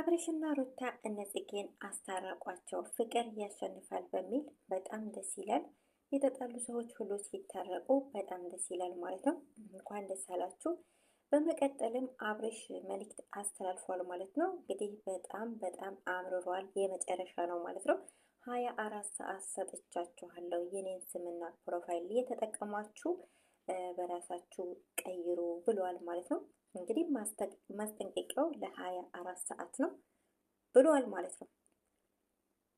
አብርሽና ሩታ እነጽጌን አስታረቋቸው። ፍቅር ያሸንፋል በሚል በጣም ደስ ይላል። የተጣሉ ሰዎች ሁሉ ሲታረቁ በጣም ደስ ይላል ማለት ነው። እንኳን ደስ አላችሁ። በመቀጠልም አብርሽ መልእክት አስተላልፏል ማለት ነው። እንግዲህ በጣም አምርሯል። የመጨረሻ ነው ማለት ነው። 24 ሰዓት ሰጥቻችኋለሁ። የኔን ስምና ፕሮፋይል እየተጠቀማችሁ በራሳችሁ ቀይሩ ብሏል ማለት ነው። እንግዲህ ማስጠንቀቂያው ለ24 ሰዓት ነው ብሏል ማለት ነው።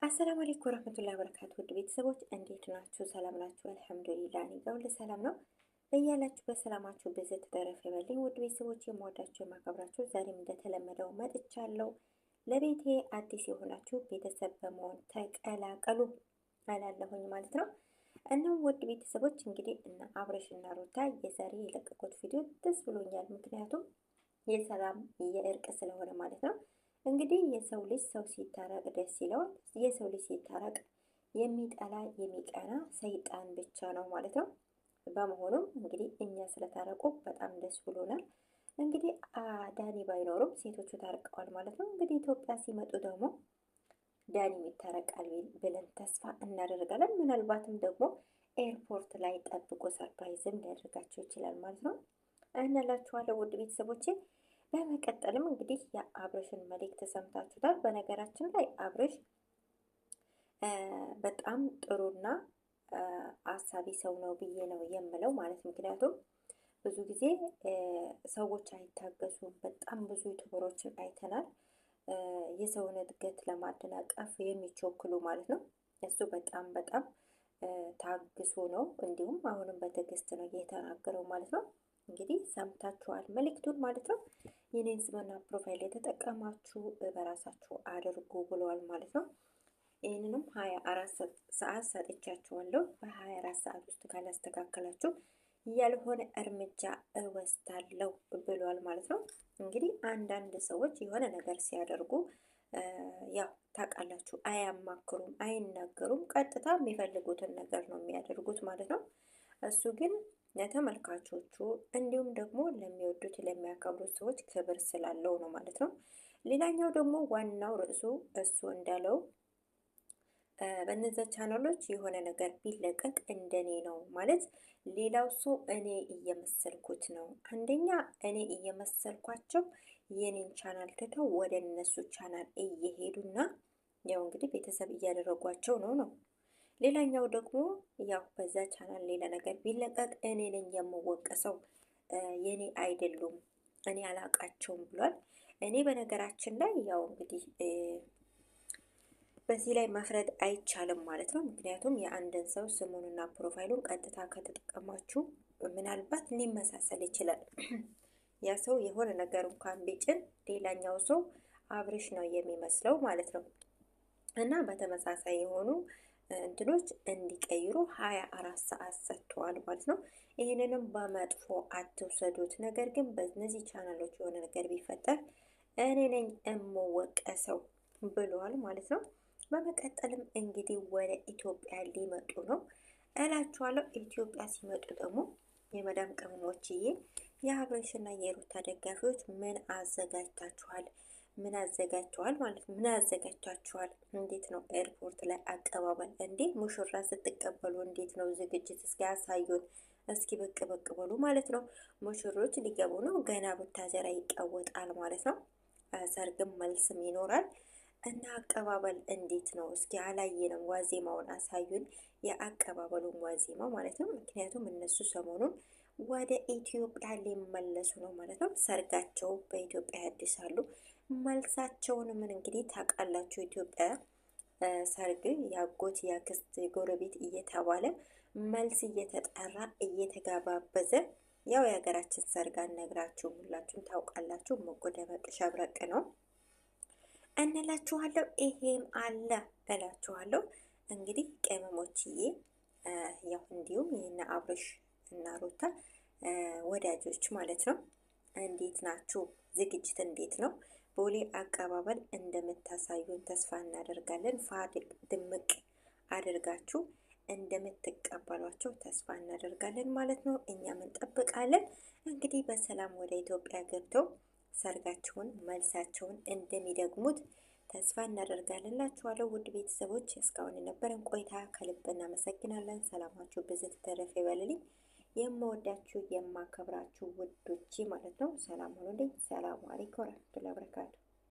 አሰላሙ አለይኩም ወራህመቱላሂ ወበረካቱ። ውድ ቤተሰቦች እንዴት ናችሁ? ሰላም ናችሁ? አልሐምዱሊላህ እኔ ጋር ሁሉ ሰላም ነው። በያላችሁ በሰላማችሁ በዘት ተረፈ ይበልኝ። ውድ ቤተሰቦች የምወዳችሁ የማከብራችሁ ዛሬም እንደተለመደው መጥቻለሁ። ለቤቴ አዲስ የሆናችሁ ቤተሰብ በመሆን ተቀላቀሉ አላለሁኝ ማለት ነው። እና ውድ ቤተሰቦች እንግዲህ እና አብርሽ እና ሩታ የዛሬ የለቀቁት ቪዲዮ ደስ ብሎኛል። ምክንያቱም የሰላም የእርቅ ስለሆነ ማለት ነው። እንግዲህ የሰው ልጅ ሰው ሲታረቅ ደስ ይለዋል። የሰው ልጅ ሲታረቅ የሚጠላ የሚቀና ሰይጣን ብቻ ነው ማለት ነው። በመሆኑም እንግዲህ እኛ ስለታረቁ በጣም ደስ ብሎናል። እንግዲህ ዳኒ ባይኖሩም ሴቶቹ ታርቀዋል ማለት ነው። እንግዲህ ኢትዮጵያ ሲመጡ ደግሞ ዳኒ ይታረቃል ብለን ተስፋ እናደርጋለን። ምናልባትም ደግሞ ኤርፖርት ላይ ጠብቆ ሰርፕራይዝም ሊያደርጋቸው ይችላል ማለት ነው እንላችኋለሁ ውድ ቤተሰቦቼ። በመቀጠልም እንግዲህ የአብርሽን መልእክት ሰምታችሁታል። በነገራችን ላይ አብርሽ በጣም ጥሩና አሳቢ ሰው ነው ብዬ ነው የምለው ማለት ምክንያቱም ብዙ ጊዜ ሰዎች አይታገሱም። በጣም ብዙ ዩቱበሮችን አይተናል የሰውን እድገት ለማደናቀፍ የሚቸኩሉ ማለት ነው። እሱ በጣም ታግሶ ነው፣ እንዲሁም አሁንም በትዕግስት ነው የተናገረው ማለት ነው። እንግዲህ ሰምታችኋል መልእክቱን ማለት ነው። የኔን ስምና ፕሮፋይል የተጠቀማችሁ በራሳችሁ አድርጉ ብለዋል ማለት ነው። ይህንንም 24 ሰዓት ሰጥቻችኋለሁ። በ24 ሰዓት ውስጥ ካላስተካከላችሁ ያልሆነ እርምጃ እወስዳለሁ ብሏል ማለት ነው። እንግዲህ አንዳንድ ሰዎች የሆነ ነገር ሲያደርጉ ያው ታውቃላችሁ አያማክሩም፣ አይናገሩም። ቀጥታ የሚፈልጉትን ነገር ነው የሚያደርጉት ማለት ነው። እሱ ግን ለተመልካቾቹ እንዲሁም ደግሞ ለሚወዱት ለሚያከብሩት ሰዎች ክብር ስላለው ነው ማለት ነው። ሌላኛው ደግሞ ዋናው ርዕሱ እሱ እንዳለው በእነዛ ቻናሎች የሆነ ነገር ቢለቀቅ እንደኔ ነው ማለት ሌላው ሰው እኔ እየመሰልኩት ነው። አንደኛ እኔ እየመሰልኳቸው የኔን ቻናል ትተው ወደ እነሱ ቻናል እየሄዱና ያው እንግዲህ ቤተሰብ እያደረጓቸው ነው። ሌላኛው ደግሞ ያው በዛ ቻናል ሌላ ነገር ቢለቀቅ እኔ ነኝ የምወቀሰው፣ የኔ አይደሉም፣ እኔ አላቃቸውም ብሏል። እኔ በነገራችን ላይ ያው እንግዲህ በዚህ ላይ መፍረድ አይቻልም ማለት ነው። ምክንያቱም የአንድን ሰው ስሙንና ፕሮፋይሉን ቀጥታ ከተጠቀማችሁ ምናልባት ሊመሳሰል ይችላል። ያ ሰው የሆነ ነገር እንኳን ቢጭን ሌላኛው ሰው አብርሽ ነው የሚመስለው ማለት ነው። እና በተመሳሳይ የሆኑ እንትኖች እንዲቀይሩ 24 ሰዓት ሰጥተዋል ማለት ነው። ይህንንም በመጥፎ አትውሰዱት። ነገር ግን በእነዚህ ቻናሎች የሆነ ነገር ቢፈጠር እኔ ነኝ እምወቀሰው ብለዋል ማለት ነው። በመቀጠልም እንግዲህ ወደ ኢትዮጵያ ሊመጡ ነው እላችኋለሁ። ኢትዮጵያ ሲመጡ ደግሞ የመዳም ቅመሞችዬ የአብርሽና የሩታ ደጋፊዎች ምን አዘጋጅታችኋል? ምን አዘጋጅተዋል ማለት ነው። ምን አዘጋጅታችኋል? እንዴት ነው ኤርፖርት ላይ አቀባበል? እንዴ ሙሽራ ስትቀበሉ እንዴት ነው ዝግጅት? እስኪ ያሳዩን። እስኪ ብቅ በሉ ማለት ነው። ሙሽሮች ሊገቡ ነው። ገና ቡታጀራ ይቀወጣል ማለት ነው። ሰርግም መልስም ይኖራል እና አቀባበል እንዴት ነው? እስኪ አላየንም። ዋዜማውን አሳዩን፣ የአቀባበሉን ዋዜማ ማለት ነው። ምክንያቱም እነሱ ሰሞኑን ወደ ኢትዮጵያ ሊመለሱ ነው ማለት ነው። ሰርጋቸው በኢትዮጵያ ያድሳሉ። መልሳቸውን ምን እንግዲህ ታውቃላችሁ። ኢትዮጵያ ሰርግ ያጎት ያክስት ጎረቤት እየተባለ መልስ እየተጠራ እየተጋባበዘ ያው የሀገራችን ሰርግ አልነግራችሁ ሁላችሁም ታውቃላችሁ። መጎደመቅ ሸብረቅ ነው እንላችኋለሁ። ይሄም አለ እላችኋለሁ። እንግዲህ ቅመሞችዬ ያው እንዲሁም የእነ አብርሽ እና ሩታ ወዳጆች ማለት ነው እንዴት ናችሁ? ዝግጅት እንዴት ነው? ቦሌ አቀባበል እንደምታሳዩን ተስፋ እናደርጋለን። ፋድቅ ድምቅ አድርጋችሁ እንደምትቀበሏቸው ተስፋ እናደርጋለን ማለት ነው። እኛም እንጠብቃለን። እንግዲህ በሰላም ወደ ኢትዮጵያ ገብተው ሰርጋቸውን መልሳቸውን እንደሚደግሙት ተስፋ እናደርጋለን ውድ ቤተሰቦች እስካሁን የነበረን ቆይታ ከልብ እናመሰግናለን። ሰላማችሁ ብዝት ተረፈ ይበልልኝ። የምወዳችሁ የማከብራችሁ ውዶቼ ማለት ነው። ሰላም ሁኑልኝ። ሰላም አለይኩም ወራህመቱላሂ ወበረካቱ።